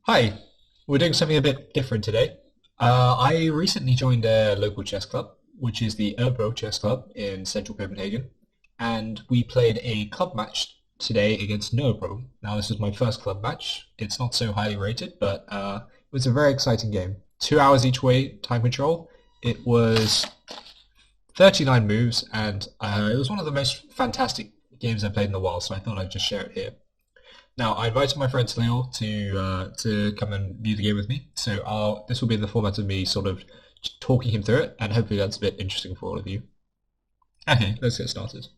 Hi, we're doing something a bit different today. I recently joined a local chess club, which is the Øbro Chess Club in central Copenhagen, and we played a club match today against Nørrebro. Now, this is my first club match. It's not so highly rated, but it was a very exciting game. 2 hours each way, time control. It was 39 moves, and it was one of the most fantastic games I've played in a while, so I thought I'd just share it here. Now, I invited my friend Leo to come and view the game with me. So this will be in the format of me sort of talking him through it, and hopefully that's a bit interesting for all of you. Okay, let's get started.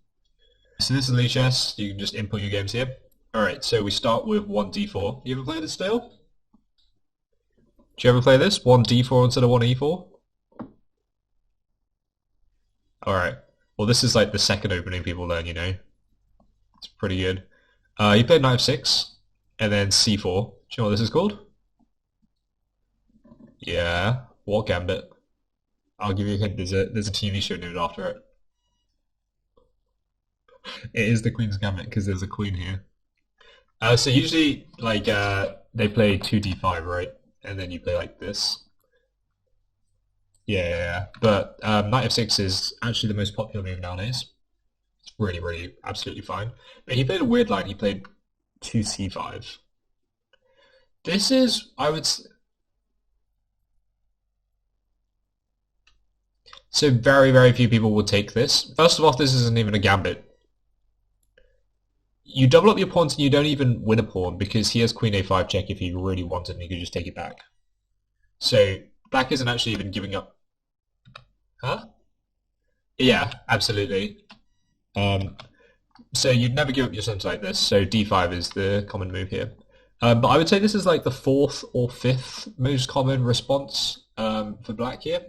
So this is Lee Chess. You can just input your games here. All right, so we start with 1d4. You ever play this, Dale? Do you ever play this? 1d4 instead of 1e4? All right. Well, this is like the second opening people learn, you know. It's pretty good. You played knight f6, and then c4. Do you know what this is called? Yeah, what Gambit? I'll give you a hint. There's a TV show named after it. It is the Queen's Gambit because there's a queen here. So usually, like, they play 2d5, right? And then you play like this. Yeah. But knight f6 is actually the most popular move nowadays. It's really, really, absolutely fine. But he played a weird line. He played 2c5. This is, I would. So very, very few people will take this. First of all, this isn't even a gambit. You double up your pawns and you don't even win a pawn because he has queen a5 check if he really wanted and he could just take it back. So black isn't actually even giving up. Huh? Yeah, absolutely. So you'd never give up your center like this. So d5 is the common move here. But I would say this is like the fourth or fifth most common response for black here.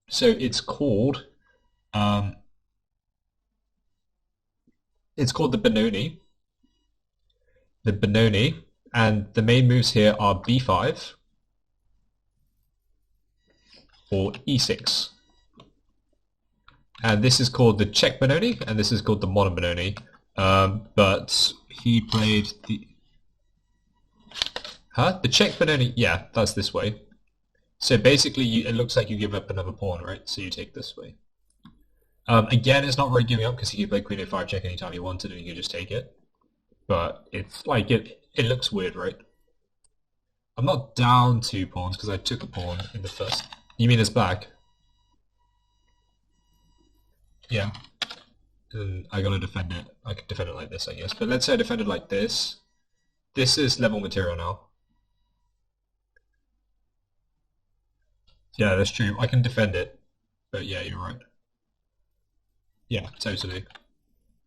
So it's called the Benoni. The Benoni, and the main moves here are b5 or e6. And this is called the check Benoni, and this is called the modern Benoni. But he played the... Huh? The check Benoni, yeah, that's this way. So basically, it looks like you give up another pawn, right? So you take this way. Again, it's not really giving up because he could play queen a5 check anytime he wanted and you could just take it. But it's like, it looks weird, right? I'm not down 2 pawns because I took a pawn in the first... You mean as black? Yeah. And I gotta defend it. I could defend it like this, I guess. But let's say I defend it like this. This is level material now. Yeah, that's true. I can defend it. But yeah, you're right. Yeah, totally.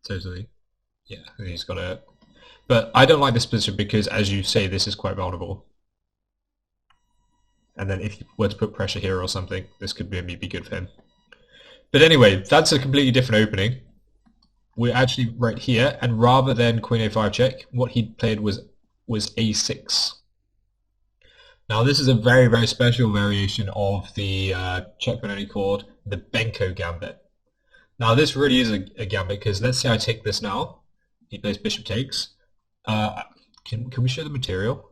Totally. Yeah, and he's got a... But I don't like this position because, as you say, this is quite vulnerable. And then if you were to put pressure here or something, this could maybe be good for him. But anyway, that's a completely different opening. We're actually right here, and rather than queen a5 check, what he played was a6. Now this is a very, very special variation of the check Benoni called the Benko Gambit. Now this really is a gambit because let's say I take this now. He plays bishop takes. Can we show the material?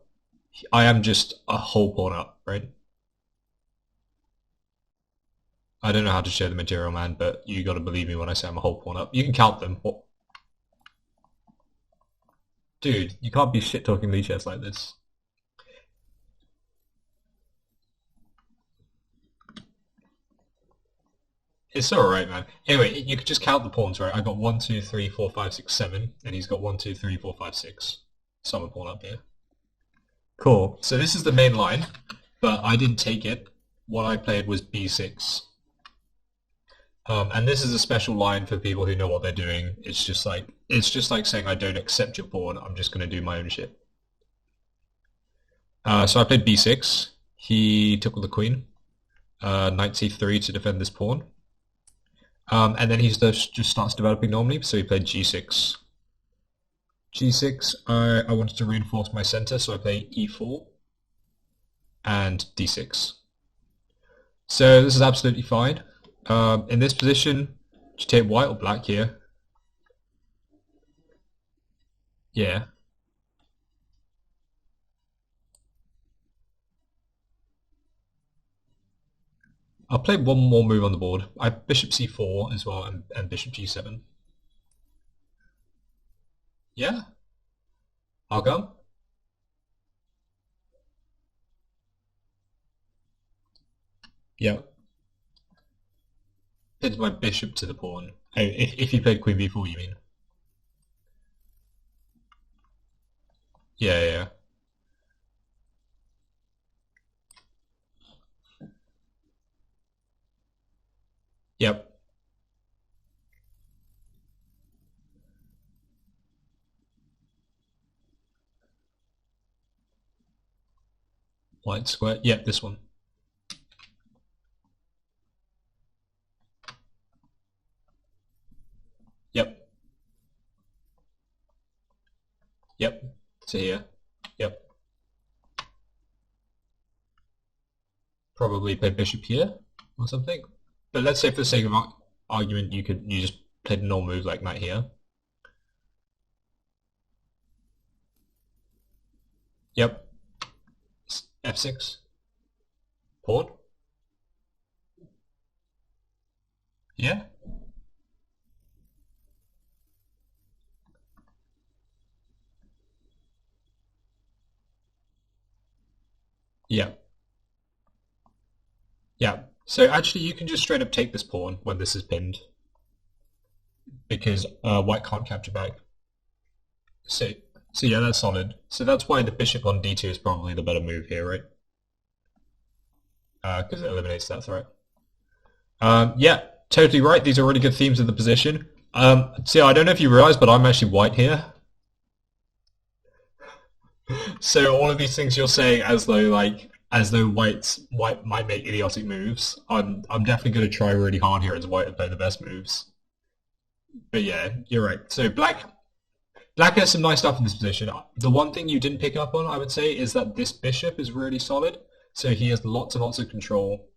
I am just a whole pawn up, right? I don't know how to show the material, man, but you gotta believe me when I say I'm a whole pawn up. You can count them. What? Dude, you can't be shit-talking Lee Chess like this. It's alright, man. Anyway, you could just count the pawns, right? I got 1, 2, 3, 4, 5, 6, 7, and he's got 1, 2, 3, 4, 5, 6. So I'm a pawn up here. Cool. So this is the main line, but I didn't take it. What I played was b6. And this is a special line for people who know what they're doing. It's just like saying I don't accept your pawn. I'm just going to do my own shit. So I played b6. He took with the queen. Knight c3 to defend this pawn. And then he just starts developing normally. So he played g6. g6. I wanted to reinforce my center, so I play e4 and d6. So this is absolutely fine. In this position, do you take white or black here? Yeah. I'll play one more move on the board. I have bishop c4 as well, and bishop g7. Yeah, I'll go. Yeah. Pins my bishop to the pawn. Oh, if you played queen b4, you mean? Yeah, yeah, yeah. Yep. White square. Yep, this one. Yep. Yep. To here. Yep. Probably play bishop here or something. But let's say for the sake of argument, you just play the normal move like knight here. Yep. f6. Pawn. Yeah. Yeah. Yeah. So actually you can just straight up take this pawn when this is pinned. Because white can't capture back. So yeah, that's solid. So that's why the bishop on d2 is probably the better move here, right? Because it eliminates that threat. Yeah, totally right. These are really good themes of the position. So yeah, I don't know if you realize, but I'm actually white here. So all of these things you're saying as though white might make idiotic moves. I'm definitely going to try really hard here as white and play the best moves. But yeah, you're right. So black has some nice stuff in this position. The one thing you didn't pick up on, I would say, is that this bishop is really solid. So he has lots and lots of control.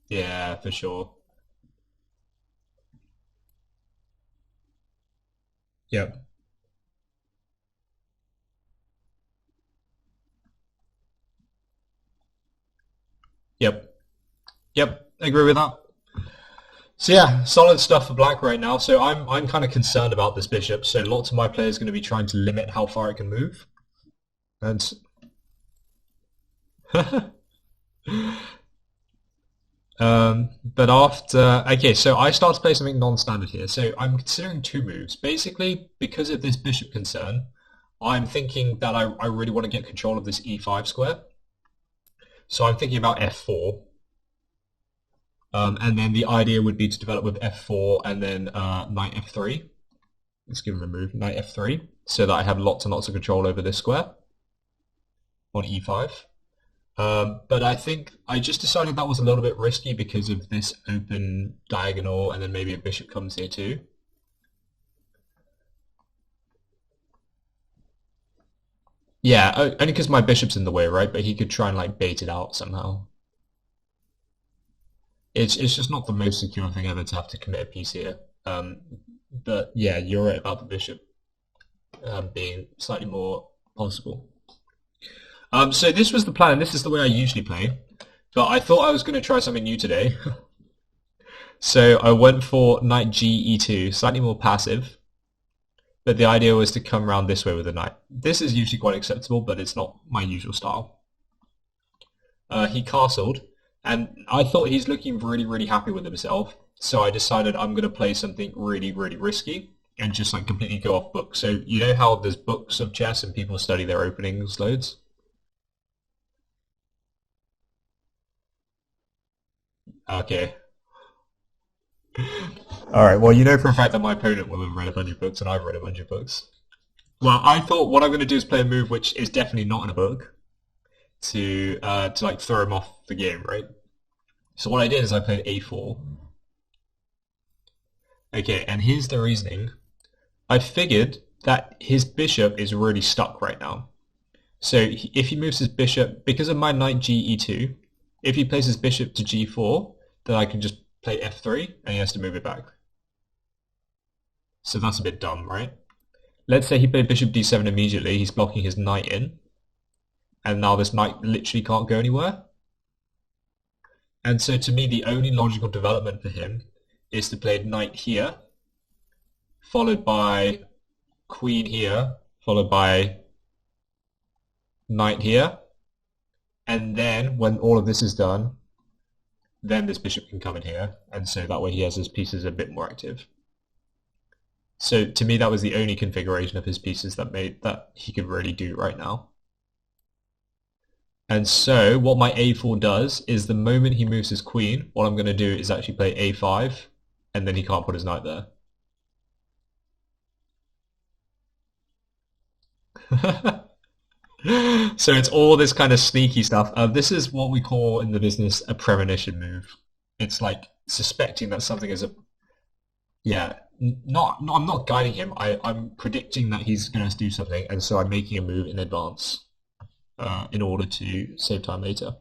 Yeah, for sure. Yep. Yep. Yep. I agree with that. So yeah, solid stuff for black right now. So I'm kind of concerned about this bishop. So lots of my players are going to be trying to limit how far it can move. And but after okay, so I start to play something non-standard here. So I'm considering two moves. Basically, because of this bishop concern, I'm thinking that I really want to get control of this e5 square. So I'm thinking about f4. And then the idea would be to develop with f4 and then knight f3. Let's give him a move, knight f3, so that I have lots and lots of control over this square on e5. But I think I just decided that was a little bit risky because of this open diagonal, and then maybe a bishop comes here too. Yeah, only because my bishop's in the way, right? But he could try and like bait it out somehow. It's just not the most secure thing ever to have to commit a piece here. But yeah, you're right about the bishop being slightly more possible. So this was the plan, and this is the way I usually play. But I thought I was going to try something new today. So I went for knight g e2, slightly more passive. But the idea was to come around this way with the knight. This is usually quite acceptable, but it's not my usual style. He castled. And I thought he's looking really, really happy with himself. So I decided I'm going to play something really, really risky and just like completely go off book. So you know how there's books of chess and people study their openings loads? Okay. Alright, well you know for a fact that my opponent will have read a bunch of books and I've read a bunch of books. Well, I thought what I'm going to do is play a move which is definitely not in a book to like throw him off the game, right? So what I did is I played a4. Okay, and here's the reasoning. I figured that his bishop is really stuck right now. So if he moves his bishop, because of my knight g e2, if he plays his bishop to g4, then I can just play f3 and he has to move it back. So that's a bit dumb, right? Let's say he played bishop d7 immediately, he's blocking his knight in. And now this knight literally can't go anywhere. And so to me, the only logical development for him is to play knight here, followed by queen here, followed by knight here. And then when all of this is done, then this bishop can come in here. And so that way he has his pieces a bit more active. So to me, that was the only configuration of his pieces that he could really do right now. And so what my a4 does is the moment he moves his queen, what I'm going to do is actually play a5, and then he can't put his knight there. So it's all this kind of sneaky stuff. This is what we call in the business a premonition move. It's like suspecting that something is I'm not guiding him. I'm predicting that he's going to do something, and so I'm making a move in advance in order to save time later.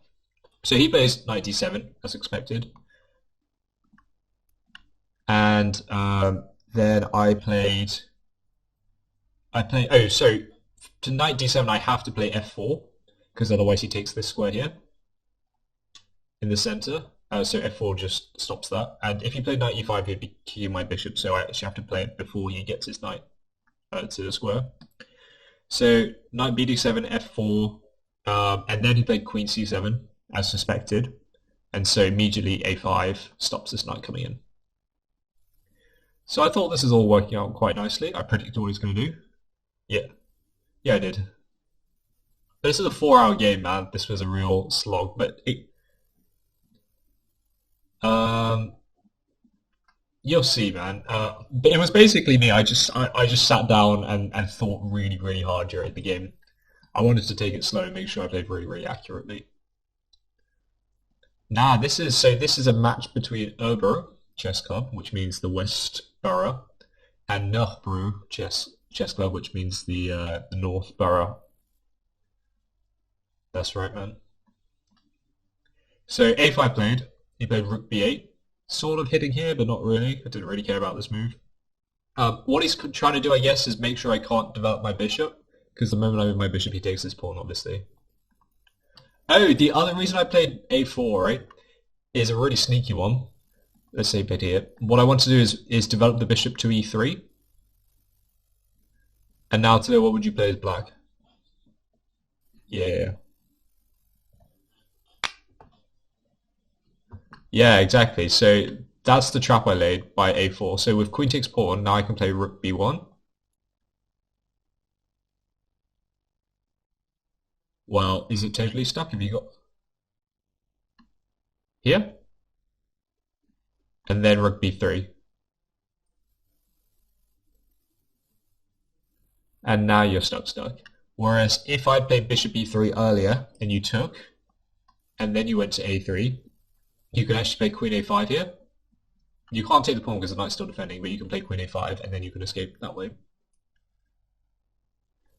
So he plays knight d7 as expected, and then I played. Oh, so to knight d7 I have to play f4 because otherwise he takes this square here in the center. So f4 just stops that, and if he played knight e5 he'd be keying my bishop, so I actually have to play it before he gets his knight to the square. So knight bd7, f4, and then he played queen c7 as suspected, and so immediately a5 stops this knight coming in. So I thought this is all working out quite nicely. I predicted what he's going to do. Yeah, I did. But this is a 4-hour game, man. This was a real slog, but you'll see, man. But it was basically me. I just sat down and thought really, really hard during the game. I wanted to take it slow and make sure I played really, really accurately. Nah, this is a match between Øbro Chess Club, which means the West Borough, and Nørrebro Chess Club, which means the North Borough. That's right, man. So a5 played. He played rook b8, sort of hitting here, but not really. I didn't really care about this move. What he's trying to do, I guess, is make sure I can't develop my bishop, because the moment I move my bishop, he takes this pawn, obviously. Oh, the other reason I played a4, right, is a really sneaky one. Let's say bit here. What I want to do is develop the bishop to e3. And now, Taylor, what would you play as black? Yeah. Yeah, exactly. So that's the trap I laid by a4. So with queen takes pawn, now I can play rook b1. Well, is it totally stuck? Have you got here? And then rook b3. And now you're stuck. Whereas if I played bishop e3 earlier and you took, and then you went to a3, you can actually play queen a5 here. You can't take the pawn because the knight's still defending, but you can play queen a5 and then you can escape that way.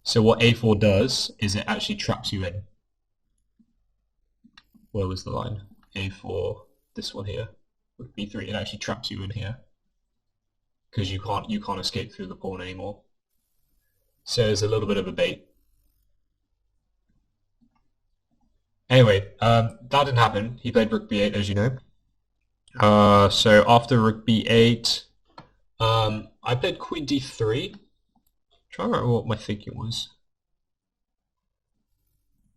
So what a4 does is it actually traps you in. Where was the line? a4, this one here, with b3, it actually traps you in here because you can't escape through the pawn anymore. So there's a little bit of a bait. Anyway, that didn't happen. He played rook b8, as you know. So after rook b8, I played queen d3. Try to remember what my thinking was.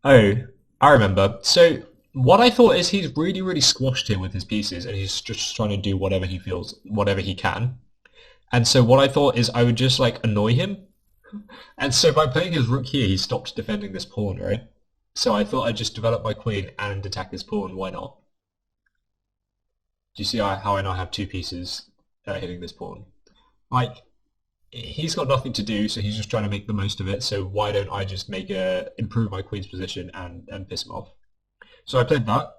Oh, I remember. So what I thought is he's really, really squashed here with his pieces, and he's just trying to do whatever he feels, whatever he can. And so what I thought is I would just like annoy him. And so by playing his rook here, he stopped defending this pawn, right? So I thought I'd just develop my queen and attack his pawn. Why not? Do you see how I now have two pieces hitting this pawn? Like, he's got nothing to do, so he's just trying to make the most of it. So why don't I just improve my queen's position and piss him off? So I played that,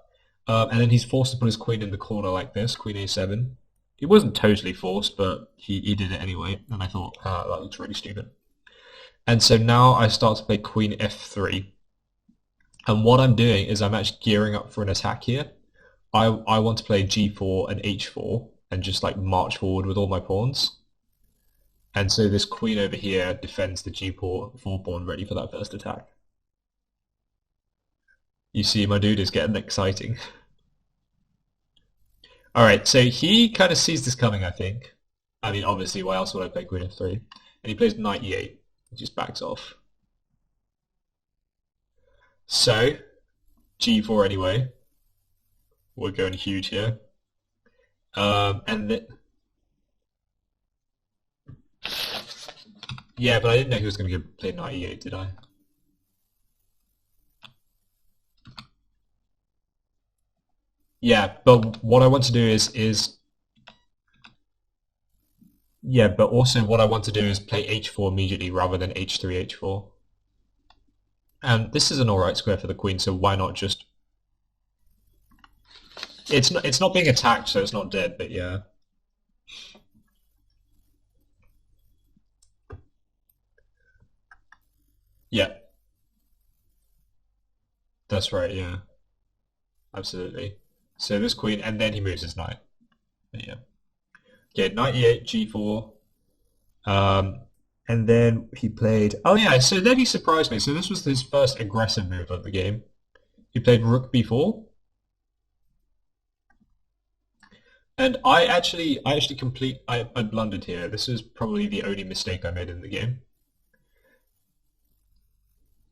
and then he's forced to put his queen in the corner like this, queen a7. He wasn't totally forced, but he did it anyway, and I thought, that looks really stupid. And so now I start to play queen f3. And what I'm doing is I'm actually gearing up for an attack here. I want to play g4 and h4 and just like march forward with all my pawns. And so this queen over here defends the g4 pawn ready for that first attack. You see, my dude is getting exciting. Alright, so he kind of sees this coming, I think. I mean, obviously, why else would I play Queen F3? And he plays knight E8. He just backs off. So, G4 anyway. We're going huge here. And then... Yeah, but I didn't know he was going to play knight E8, did I? Yeah, but what I want to do is yeah, but also what I want to do is play h4 immediately rather than h3, h4. And this is an alright square for the queen, so why not just... It's not being attacked, so it's not dead, but yeah. Yeah. That's right, yeah. Absolutely. So this queen, and then he moves his knight. But yeah. Okay, knight e8, g4. And then he played... Oh yeah, so then he surprised me. So this was his first aggressive move of the game. He played rook b4. And I blundered here. This is probably the only mistake I made in the game.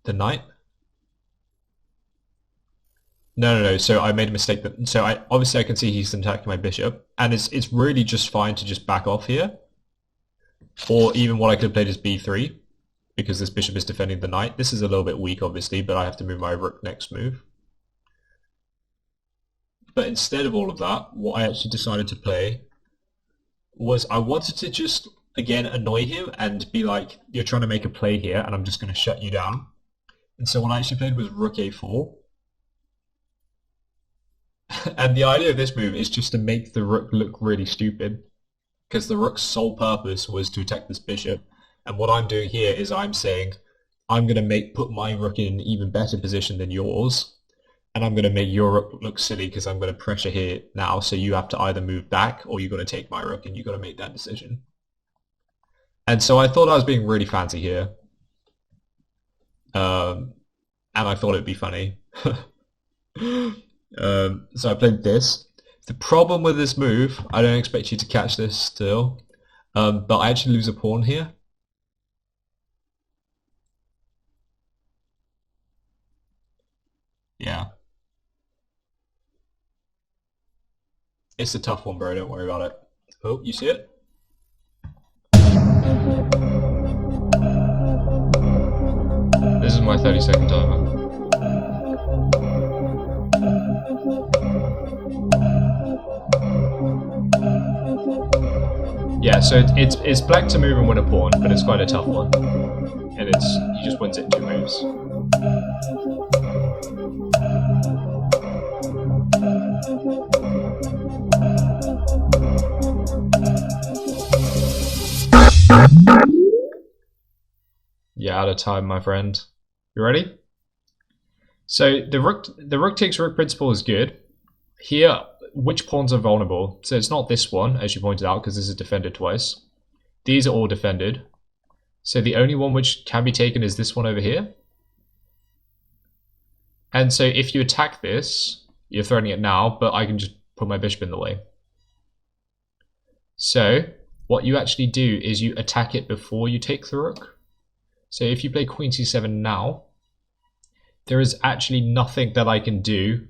The knight? No. So I made a mistake. So obviously I can see he's attacking my bishop, and it's really just fine to just back off here. Or even what I could have played is b3, because this bishop is defending the knight. This is a little bit weak, obviously, but I have to move my rook next move. But instead of all of that, what I actually decided to play was I wanted to just, again, annoy him and be like, you're trying to make a play here, and I'm just going to shut you down. And so what I actually played was rook a4. And the idea of this move is just to make the rook look really stupid, because the rook's sole purpose was to attack this bishop. And what I'm doing here is I'm saying, I'm going to put my rook in an even better position than yours, and I'm going to make your rook look silly because I'm going to pressure here now, so you have to either move back or you're going to take my rook, and you've got to make that decision. And so I thought I was being really fancy here. And I thought it'd be funny. So I played this. The problem with this move, I don't expect you to catch this still, but I actually lose a pawn here. Yeah. It's a tough one, bro. Don't worry about it. Oh, you see it? This is my 30-second timer. Yeah, so it's black to move and win a pawn, but it's quite a tough one. And he just wins it in 2 moves. Yeah, out of time, my friend. You ready? So the rook takes rook principle is good. Here, which pawns are vulnerable? So it's not this one, as you pointed out, because this is defended twice. These are all defended. So the only one which can be taken is this one over here. And so if you attack this, you're threatening it now, but I can just put my bishop in the way. So what you actually do is you attack it before you take the rook. So if you play queen c7 now, there is actually nothing that I can do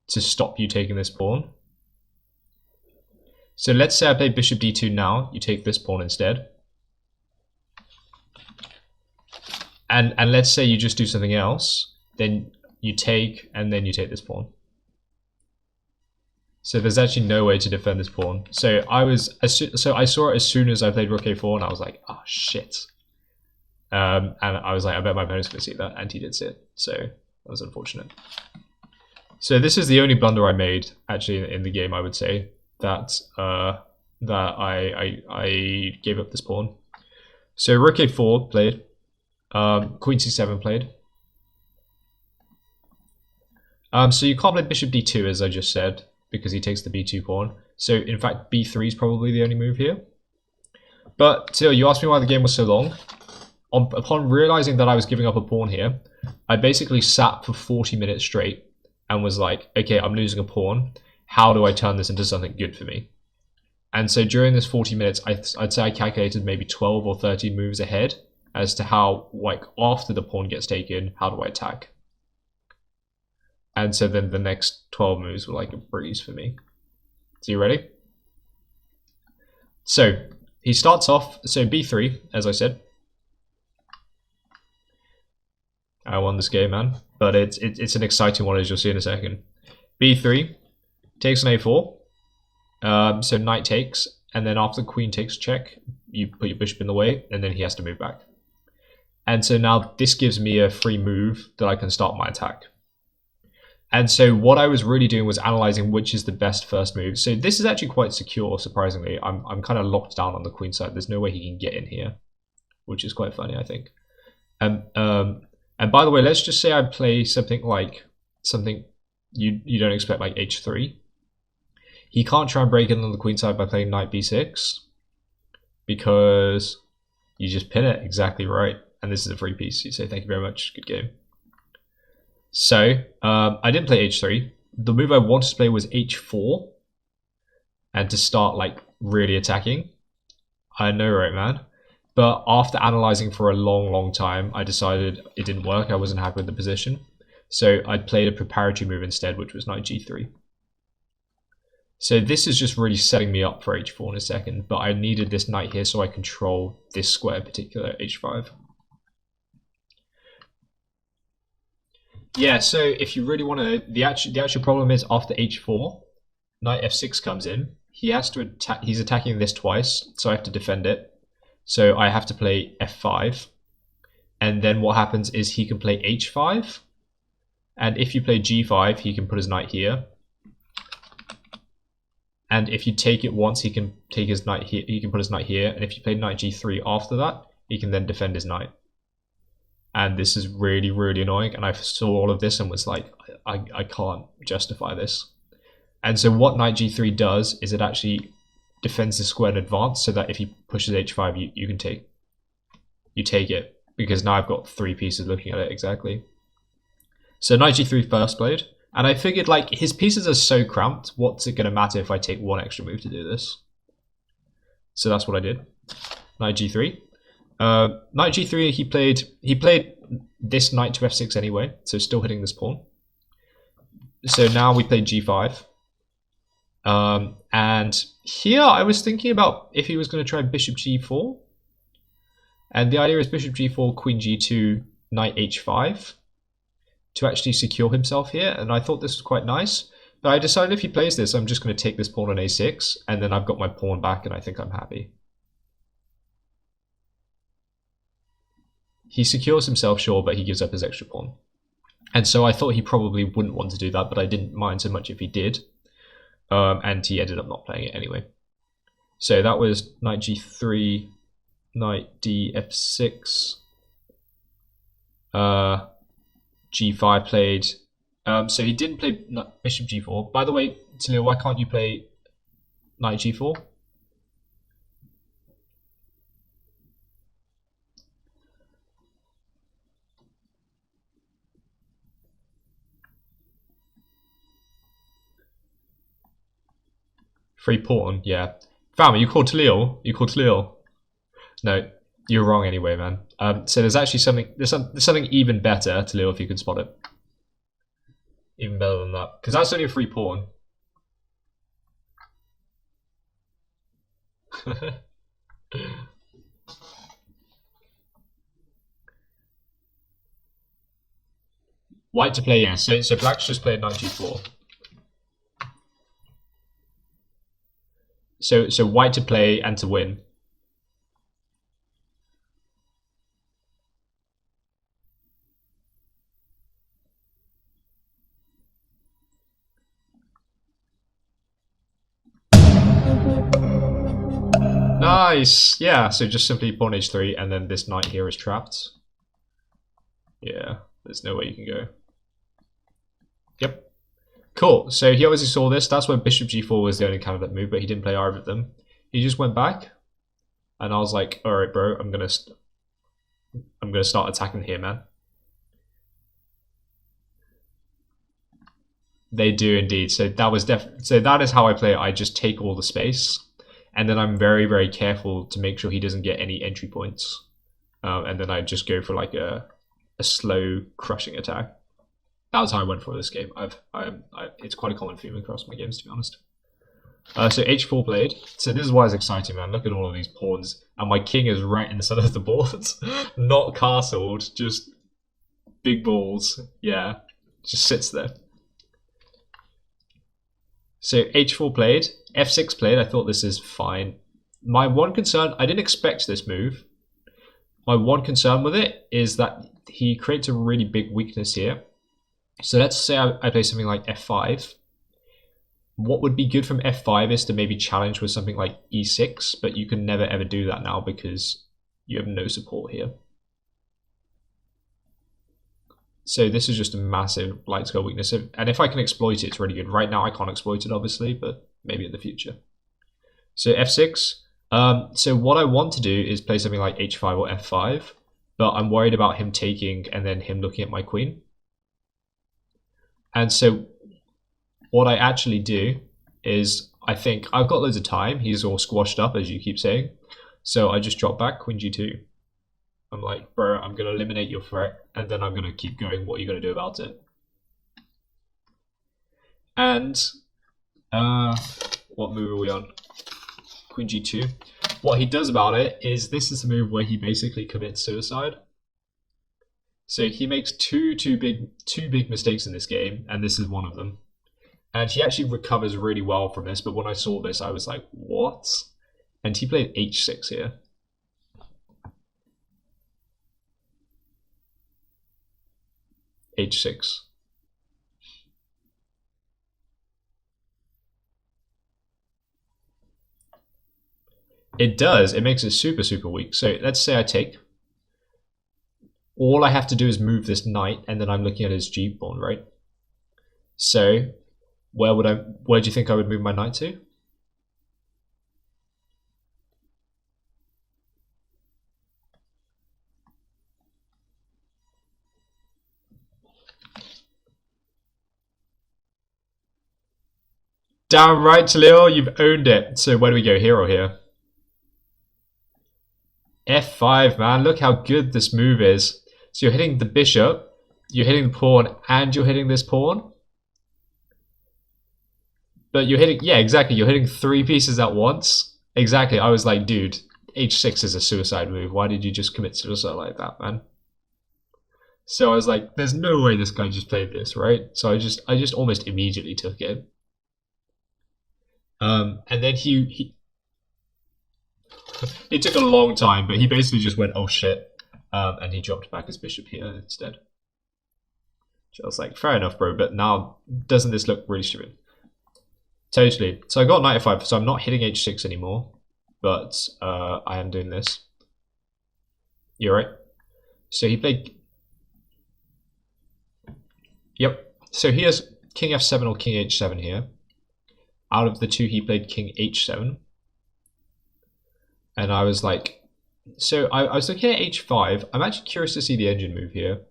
to stop you taking this pawn. So let's say I play bishop d2 now, you take this pawn instead. And let's say you just do something else, then you take, and then you take this pawn. So there's actually no way to defend this pawn. So I saw it as soon as I played rook a4, and I was like, oh shit. And I was like, I bet my opponent's going to see that, and he did see it. So that was unfortunate. So this is the only blunder I made actually in the game, I would say, that I gave up this pawn. So rook a4 played, queen c7 played. So you can't play bishop d2 as I just said, because he takes the b2 pawn. So in fact b3 is probably the only move here. But still, you asked me why the game was so long. Upon realizing that I was giving up a pawn here, I basically sat for 40 minutes straight and was like, okay, I'm losing a pawn. how do I turn this into something good for me? And so during this 40 minutes, I'd say I calculated maybe 12 or 13 moves ahead as to how, like, after the pawn gets taken, how do I attack? And so then the next 12 moves were like a breeze for me. So you ready? So he starts off, so b3, as I said. I won this game, man. But it's an exciting one, as you'll see in a second. b3, takes an a4. So knight takes, and then after queen takes check, you put your bishop in the way, and then he has to move back. And so now this gives me a free move that I can start my attack. And so what I was really doing was analyzing which is the best first move. So this is actually quite secure, surprisingly. I'm kind of locked down on the queen side. There's no way he can get in here, which is quite funny, I think. And by the way, let's just say I play something you don't expect, like h3. He can't try and break in on the queen side by playing knight b6 because you just pin it exactly right. And this is a free piece. You say thank you very much. Good game. So I didn't play h3. The move I wanted to play was h4 and to start like really attacking. I know, right, man? But after analyzing for a long time, I decided it didn't work. I wasn't happy with the position. So I played a preparatory move instead, which was knight g3. So this is just really setting me up for h4 in a second, but I needed this knight here so I control this square in particular, h5. Yeah, so if you really want to, the actual problem is after h4, knight f6 comes in. He has to attack. He's attacking this twice, so I have to defend it. So I have to play f5, and then what happens is he can play h5, and if you play g5, he can put his knight here. And if you take it once, he can take his knight here. He can put his knight here, and if you play knight g3 after that, he can then defend his knight. And this is really annoying. And I saw all of this and was like, I can't justify this. And so what knight g3 does is it actually defends the square in advance, so that if he pushes h5, you take it, because now I've got 3 pieces looking at it exactly. So knight g3 first played. And I figured, like, his pieces are so cramped, what's it going to matter if I take one extra move to do this? So that's what I did. Knight g3. Knight g3, he played this knight to f6 anyway, so still hitting this pawn. So now we played g5. And here I was thinking about if he was going to try bishop g4. And the idea is bishop g4, queen g2, knight h5. To actually secure himself here, and I thought this was quite nice, but I decided if he plays this, I'm just going to take this pawn on a6, and then I've got my pawn back, and I think I'm happy. He secures himself, sure, but he gives up his extra pawn. And so I thought he probably wouldn't want to do that, but I didn't mind so much if he did, and he ended up not playing it anyway. So that was knight g3, knight d f6, g5 played. So he didn't play bishop g4. By the way, Talia, why can't you play knight g4? Free pawn, yeah. Fam, you called Talia? You called Talia? No. You're wrong anyway, man. So there's actually something even better to Leo if you can spot it. Even better than that, because that's only a free pawn. White to play, yeah. So black's just played knight g4. So white to play and to win. Nice! Yeah, so just simply pawn h3, and then this knight here is trapped. Yeah, there's no way you can go. Yep. Cool, so he obviously saw this. That's when bishop g4 was the only candidate move, but he didn't play either of them. He just went back, and I was like, alright bro, I'm gonna start attacking here, man. They do indeed. So that was so that is how I play it. I just take all the space, and then I'm very, very careful to make sure he doesn't get any entry points. And then I just go for like a slow crushing attack. That was how I went for this game. It's quite a common theme across my games, to be honest. So h4 played. So this is why it's exciting, man. Look at all of these pawns, and my king is right in the center of the board, not castled, just big balls. Yeah, just sits there. So h4 played, f6 played. I thought this is fine. My one concern, I didn't expect this move. My one concern with it is that he creates a really big weakness here. So let's say I play something like f5. What would be good from f5 is to maybe challenge with something like e6, but you can never ever do that now because you have no support here. So this is just a massive light scale weakness. And if I can exploit it, it's really good. Right now I can't exploit it, obviously, but maybe in the future. So f6. So what I want to do is play something like h5 or f5, but I'm worried about him taking and then him looking at my queen. And so what I actually do is, I think I've got loads of time. He's all squashed up, as you keep saying. So I just drop back, queen g2. I'm like, bro, I'm going to eliminate your threat, and then I'm going to keep going. What are you going to do about it? And what move are we on? Queen g2. What he does about it is, this is the move where he basically commits suicide. So he makes two big mistakes in this game, and this is one of them. And he actually recovers really well from this, but when I saw this, I was like, what? And he played h6 here. h6. It does. It makes it super, super weak. So let's say I take. All I have to do is move this knight, and then I'm looking at his g pawn, right? So where do you think I would move my knight to? Damn right, Talil, you've owned it. So where do we go, here or here? f5, man. Look how good this move is. So you're hitting the bishop, you're hitting the pawn, and you're hitting this pawn. But you're hitting, yeah, exactly. You're hitting three pieces at once. Exactly. I was like, dude, h6 is a suicide move. Why did you just commit suicide like that, man? So I was like, there's no way this guy just played this, right? So I just almost immediately took it. And then he it took a long time, but he basically just went, oh shit, and he dropped back his bishop here instead. So I was like, fair enough, bro, but now doesn't this look really stupid? Totally. So I got knight f5, so I'm not hitting h6 anymore, but I am doing this. You're right. So he played. Yep. So he has king f7 or king h7 here. Out of the two, he played king h7. And I was like, so I was looking at h5. I'm actually curious to see the engine move here.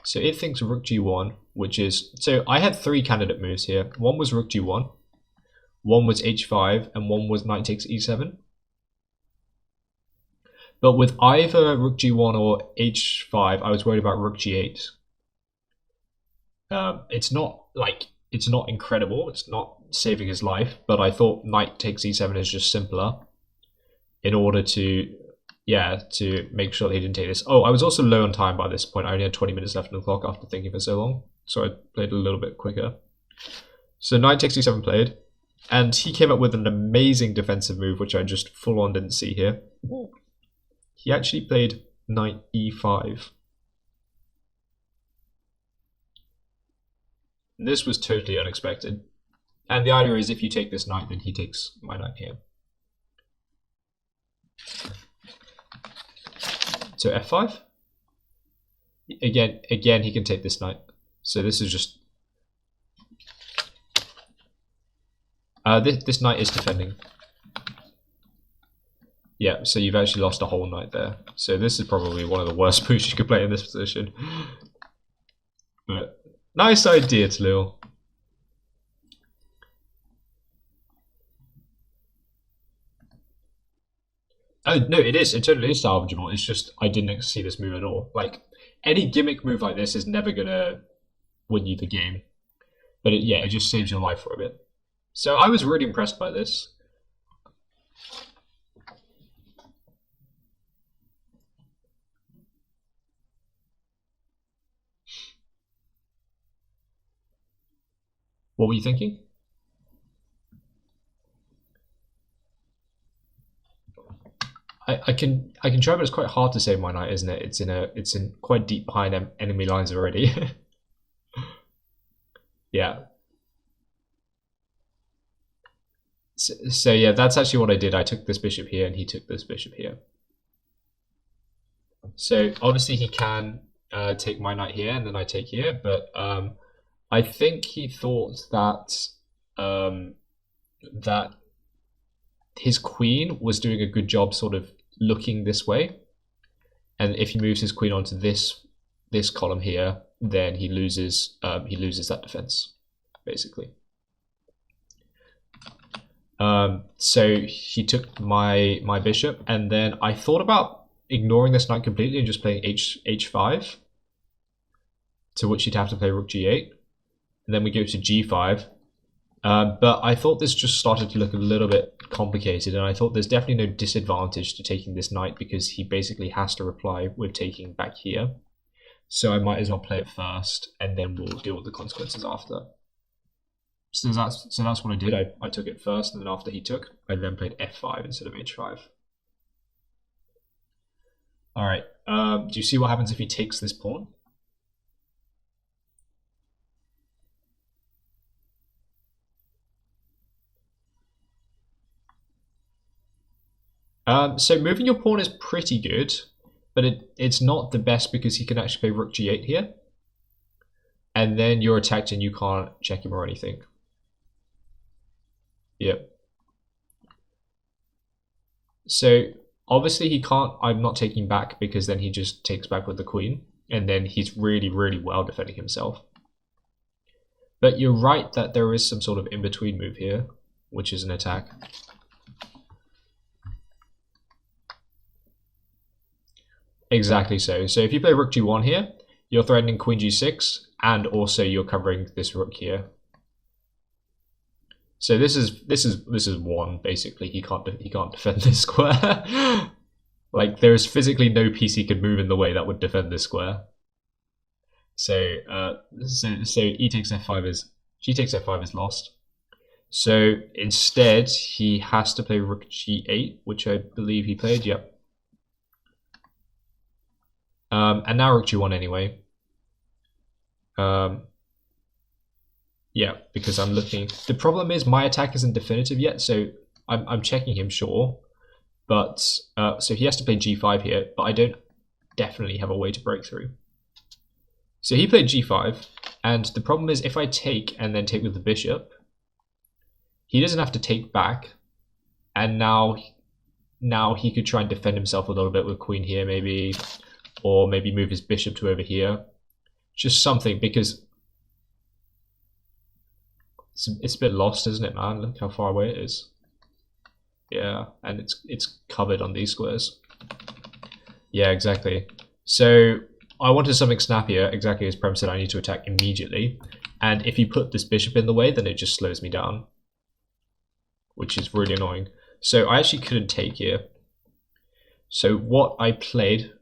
So it thinks rook g1, which is, so I had three candidate moves here. One was rook g1, one was h5, and one was knight takes e7. But with either rook g1 or h5, I was worried about rook g8. It's not incredible. It's not saving his life, but I thought knight takes e7 is just simpler in order to, to make sure that he didn't take this. Oh, I was also low on time by this point. I only had 20 minutes left on the clock after thinking for so long, so I played a little bit quicker. So knight takes e7 played, and he came up with an amazing defensive move, which I just full on didn't see here. He actually played knight e5. This was totally unexpected. And the idea is if you take this knight, then he takes my knight here. So f5. Again, he can take this knight. So this is just... this knight is defending. Yeah, so you've actually lost a whole knight there. So this is probably one of the worst moves you could play in this position. But Nice idea, Tlil. Oh no, it is. It totally is salvageable. It's just I didn't see this move at all. Like any gimmick move like this is never gonna win you the game. But it just saves your life for a bit. So I was really impressed by this. What were you thinking? I can try, but it's quite hard to save my knight, isn't it? It's in quite deep behind enemy lines already. Yeah. So yeah, that's actually what I did. I took this bishop here, and he took this bishop here. So obviously he can take my knight here, and then I take here. But I think he thought that that his queen was doing a good job, sort of looking this way, and if he moves his queen onto this column here, then he loses that defense, basically. So he took my bishop, and then I thought about ignoring this knight completely and just playing h5, to which he'd have to play rook g8, and then we go to g5. But I thought this just started to look a little bit complicated, and I thought there's definitely no disadvantage to taking this knight because he basically has to reply with taking back here. So I might as well play it first, and then we'll deal with the consequences after. So that's what I did. I took it first, and then after he took, I then played f5 instead of h5. All right. Do you see what happens if he takes this pawn? So moving your pawn is pretty good, but it's not the best because he can actually play rook g8 here. And then you're attacked and you can't check him or anything. Yep. So obviously he can't, I'm not taking back because then he just takes back with the queen. And then he's really, really well defending himself. But you're right that there is some sort of in-between move here, which is an attack. Exactly so. So if you play rook g1 here, you're threatening queen g6, and also you're covering this rook here. So this is one basically. He can't defend this square. Like there is physically no piece he could move in the way that would defend this square. So e takes f5 is g takes f5 is lost. So instead he has to play rook g8, which I believe he played. Yep. And now rook g1 anyway. Yeah, because I'm looking. The problem is my attack isn't definitive yet, so I'm checking him, sure. But so he has to play g5 here, but I don't definitely have a way to break through. So he played g5, and the problem is if I take and then take with the bishop, he doesn't have to take back, and now he could try and defend himself a little bit with queen here maybe, or maybe move his bishop to over here. Just something, because it's a bit lost, isn't it, man? Look how far away it is. Yeah, and it's covered on these squares. Yeah, exactly. So I wanted something snappier, exactly as Prem said. I need to attack immediately, and if you put this bishop in the way, then it just slows me down, which is really annoying. So I actually couldn't take here. So what I played,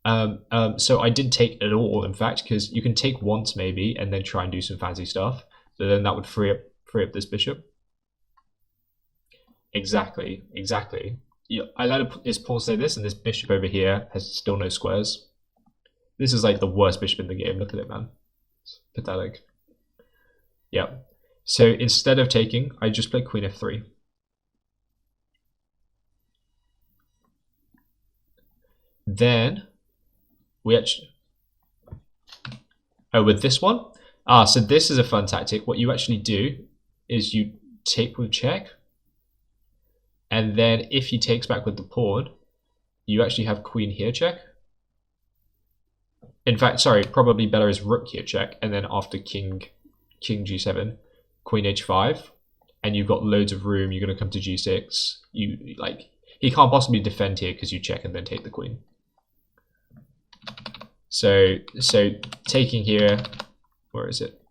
so I didn't take at all, in fact, because you can take once maybe and then try and do some fancy stuff. So then that would free up this bishop. Exactly. Yeah, I let his pawn say this, and this bishop over here has still no squares. This is like the worst bishop in the game. Look at it, man. It's pathetic. Yeah. So instead of taking, I just play queen f3. Then we actually, with this one. So this is a fun tactic. What you actually do is you take with check, and then if he takes back with the pawn, you actually have queen here check, In fact, sorry, probably better is rook here check, and then after king g7, queen h5, and you've got loads of room. You're going to come to g6. He can't possibly defend here because you check and then take the queen. So taking here, where is it?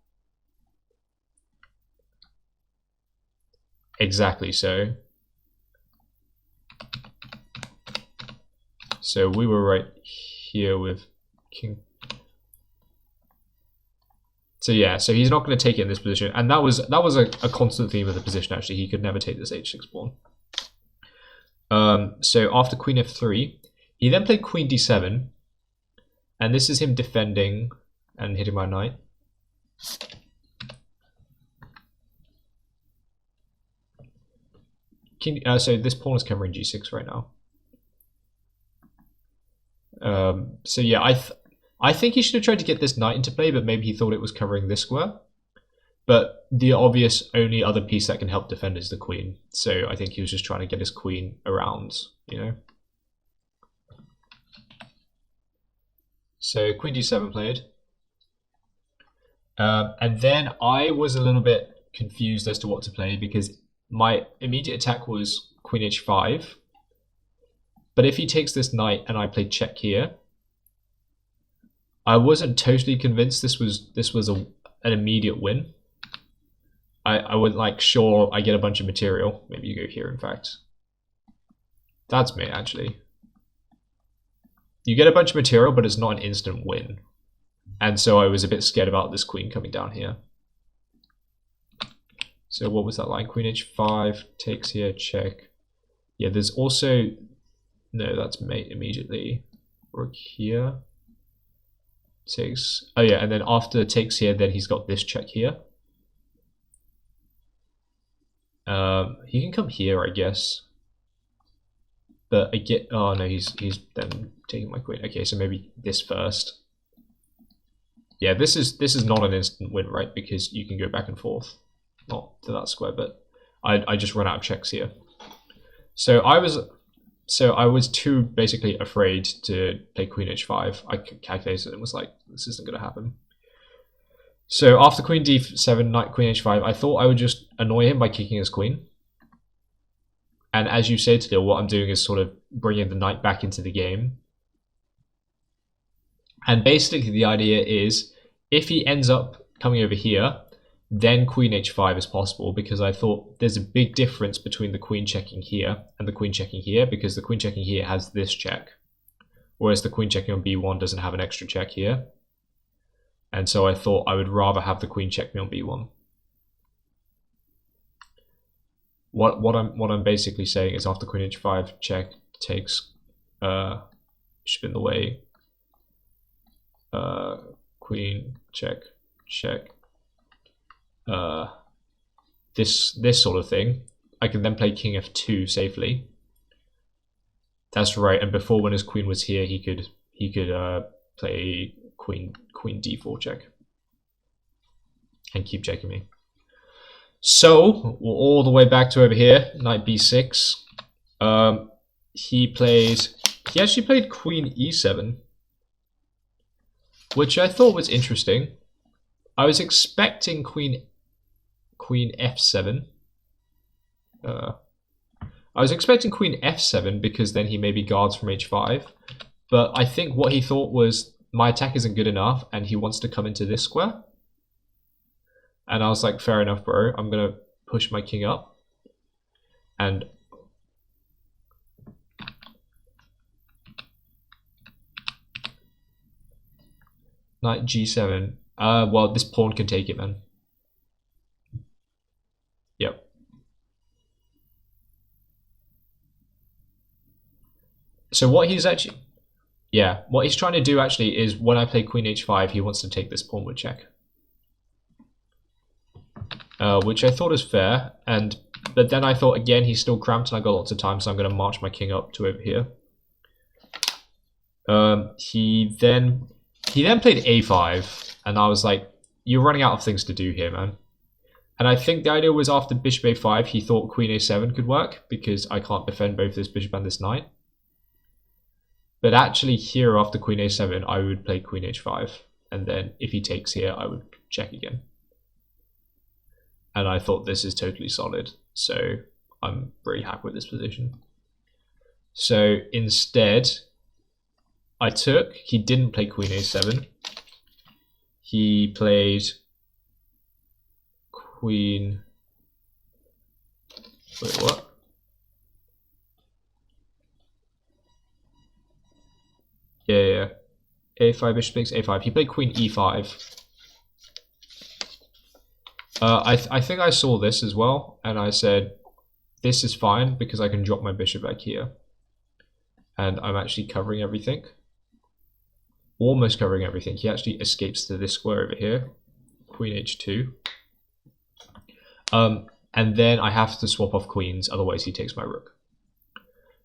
Exactly so. So we were right here with king. So yeah, so he's not going to take it in this position, and that was a constant theme of the position. Actually, he could never take this h6 pawn. So after queen f3, he then played queen d7, and this is him defending and hitting my knight. So this pawn is covering g6 right now. So yeah, I think he should have tried to get this knight into play, but maybe he thought it was covering this square. But the obvious only other piece that can help defend is the queen. So I think he was just trying to get his queen around, you know. So queen d7 played. And then I was a little bit confused as to what to play because my immediate attack was queen h5. But if he takes this knight and I play check here, I wasn't totally convinced this was an immediate win. I would sure, I get a bunch of material. Maybe you go here, in fact. That's me, actually. You get a bunch of material, but it's not an instant win. And so I was a bit scared about this queen coming down here. So what was that line? Queen h5, takes here, check. Yeah, there's also... No, that's mate immediately. Rook here. Takes... Oh yeah, and then after takes here, then he's got this check here. He can come here, I guess. But I get... Oh no, he's then taking my queen. Okay, so maybe this first. Yeah, this is not an instant win, right? Because you can go back and forth. Not to that square, but I just run out of checks here. So I was too basically afraid to play queen h5. I calculated and was like, this isn't going to happen. So after queen d7, knight queen h5, I thought I would just annoy him by kicking his queen. And as you say, Tahlil, what I'm doing is sort of bringing the knight back into the game. And basically the idea is, if he ends up coming over here, then queen h5 is possible, because I thought there's a big difference between the queen checking here and the queen checking here, because the queen checking here has this check, whereas the queen checking on b1 doesn't have an extra check here. And so I thought I would rather have the queen check me on b1. What I'm basically saying is after queen h5 check takes spin the way, queen check check, this sort of thing, I can then play king f2 safely. That's right. And before, when his queen was here, he could play queen d4 check and keep checking me. So we're all the way back to over here, knight b6. He actually played queen e7, which I thought was interesting. I was expecting queen f7. I was expecting queen f7 because then he maybe guards from h5. But I think what he thought was, my attack isn't good enough and he wants to come into this square. And I was like, fair enough, bro. I'm going to push my king up. And knight g7. Well, this pawn can take it, man. Yep. So what he's actually... Yeah, what he's trying to do actually is, when I play queen h5, he wants to take this pawn with check. Which I thought is fair, but then I thought, again, he's still cramped and I got lots of time, so I'm going to march my king up to over here. He then played a5, and I was like, you're running out of things to do here, man. And I think the idea was, after bishop a5, he thought queen a7 could work, because I can't defend both this bishop and this knight. But actually here after queen a7, I would play queen h5. And then if he takes here, I would check again. And I thought this is totally solid. So I'm really happy with this position. So instead, I took, he didn't play queen a7. He played queen, wait, what? Yeah. A5, bishop takes a5. He played queen e5. I think I saw this as well, and I said, this is fine because I can drop my bishop back here. And I'm actually covering everything. Almost covering everything. He actually escapes to this square over here. Queen h2. And then I have to swap off queens, otherwise he takes my rook.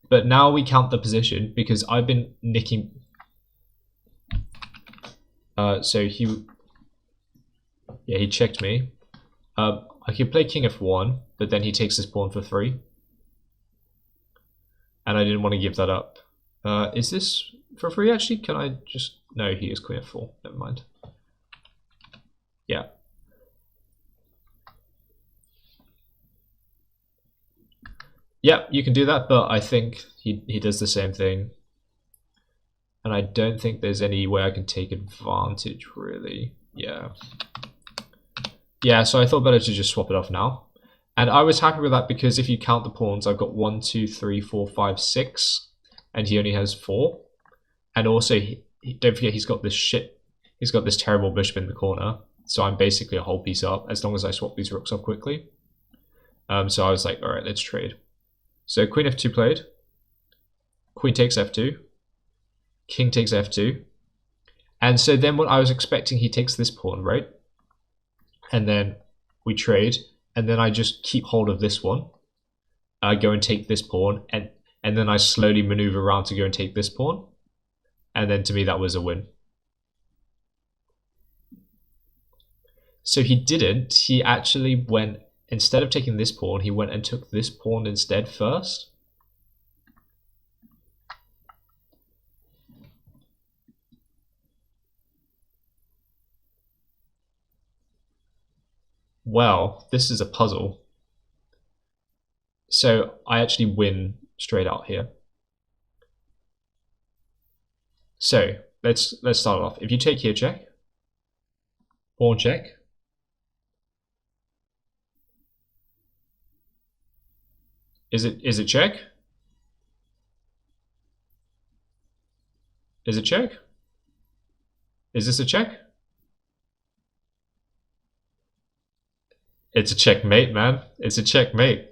But now we count the position because I've been nicking. So he checked me. I could play king f1, but then he takes this pawn for 3. And I didn't want to give that up. Is this for free actually? Can I just... No, he is queen f4. Never mind. Yeah. Yeah, you can do that, but I think he does the same thing. And I don't think there's any way I can take advantage, really. Yeah. Yeah, so I thought better to just swap it off now. And I was happy with that because if you count the pawns, I've got 1, 2, 3, 4, 5, 6. And he only has 4. And also, don't forget he's got this terrible bishop in the corner. So I'm basically a whole piece up as long as I swap these rooks off quickly. So I was like, alright, let's trade. So queen f2 played. Queen takes f2. King takes f2. And so then what I was expecting, he takes this pawn, right? And then we trade. And then I just keep hold of this one. I go and take this pawn. And then I slowly maneuver around to go and take this pawn. And then to me, that was a win. So he didn't. He actually went, instead of taking this pawn, he went and took this pawn instead first. Well, this is a puzzle. So I actually win straight out here. So let's start off. If you take here, check. Pawn check. Is it check? Is it check? Is this a check? It's a checkmate, man. It's a checkmate.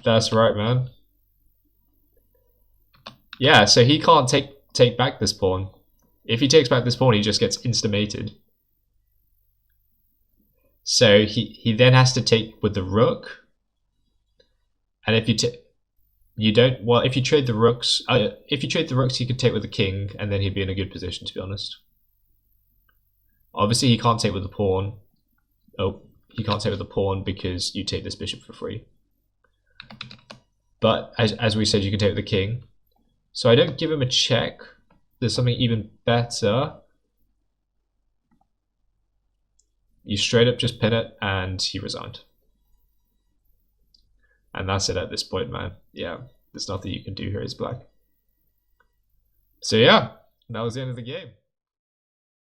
That's right, man. Yeah, so he can't take back this pawn. If he takes back this pawn, he just gets insta-mated. So he then has to take with the rook. And if you don't, well, if you trade the rooks, he could take with the king, and then he'd be in a good position, to be honest. Obviously, he can't take with the pawn. Oh, he can't take with the pawn because you take this bishop for free. But as we said, you can take with the king. So I don't give him a check. There's something even better. You straight up just pin it, and he resigned. And that's it at this point, man. Yeah, there's nothing you can do here as black. So yeah, that was the end of the game.